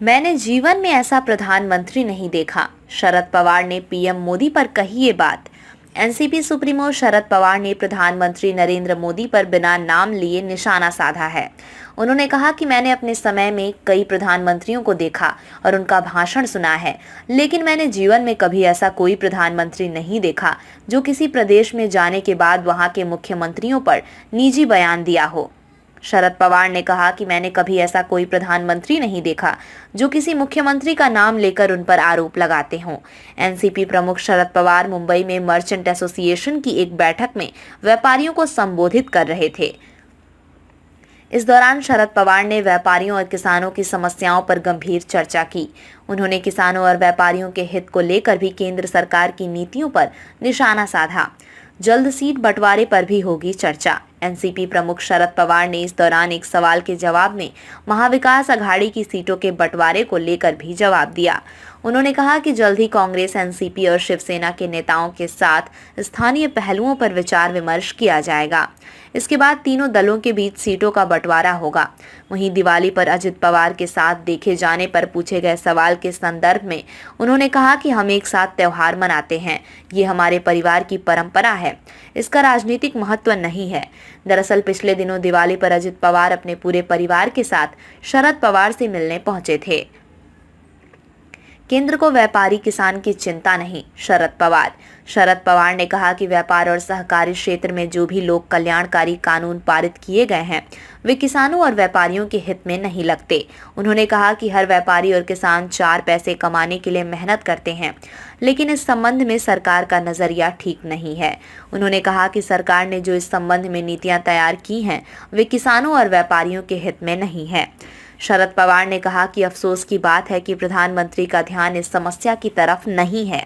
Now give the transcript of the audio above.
मैंने जीवन में ऐसा प्रधानमंत्री नहीं देखा। शरद पवार ने पीएम मोदी पर कही ये बात। एनसीपी सुप्रीमो शरद पवार ने प्रधानमंत्री नरेंद्र मोदी पर बिना नाम लिए निशाना साधा है। उन्होंने कहा कि मैंने अपने समय में कई प्रधानमंत्रियों को देखा और उनका भाषण सुना है, लेकिन मैंने जीवन में कभी ऐसा कोई प्रधानमंत्री नहीं देखा जो किसी प्रदेश में जाने के बाद वहां के मुख्यमंत्रियों पर निजी बयान दिया हो। शरद पवार ने कहा कि मैंने कभी ऐसा कोई प्रधानमंत्री नहीं देखा जो किसी मुख्यमंत्री का नाम लेकर उन पर आरोप लगाते हों। एनसीपी प्रमुख शरद पवार मुंबई में मर्चेंट एसोसिएशन की एक बैठक में व्यापारियों को संबोधित कर रहे थे। इस दौरान शरद पवार ने व्यापारियों और किसानों की समस्याओं पर गंभीर चर्चा की। उन्होंने किसानों और व्यापारियों के हित को लेकर भी केंद्र सरकार की नीतियों पर निशाना साधा। जल्द सीट बंटवारे पर भी होगी चर्चा। एनसीपी प्रमुख शरद पवार ने इस दौरान एक सवाल के जवाब में महाविकास अघाड़ी की सीटों के बंटवारे को लेकर भी जवाब दिया। उन्होंने कहा कि जल्द ही कांग्रेस, एनसीपी और शिवसेना के नेताओं के साथ स्थानीय पहलुओं पर विचार विमर्श किया जाएगा। इसके बाद तीनों दलों के बीच सीटों का बंटवारा होगा। वहीं दिवाली पर अजित पवार के साथ देखे जाने पर पूछे गए सवाल के संदर्भ में उन्होंने कहा कि हम एक साथ त्योहार मनाते हैं, ये हमारे परिवार की परंपरा है, इसका राजनीतिक महत्व नहीं है। दरअसल पिछले दिनों दिवाली पर अजित पवार अपने पूरे परिवार के साथ शरद पवार से मिलने पहुंचे थे। केंद्र को व्यापारी किसान की चिंता नहीं, शरद पवार ने कहा कि व्यापार और सहकारी क्षेत्र में जो भी लोक कल्याणकारी कानून पारित किए गए हैं वे किसानों और व्यापारियों के हित में नहीं लगते। उन्होंने कहा कि हर व्यापारी और किसान चार पैसे कमाने के लिए मेहनत करते हैं, लेकिन इस संबंध में सरकार का नजरिया ठीक नहीं है। उन्होंने कहा कि सरकार ने जो इस संबंध में नीतियां तैयार की हैं वे किसानों और व्यापारियों के हित में नहीं है। शरद पवार ने कहा कि अफसोस की बात है कि प्रधानमंत्री का ध्यान इस समस्या की तरफ नहीं है।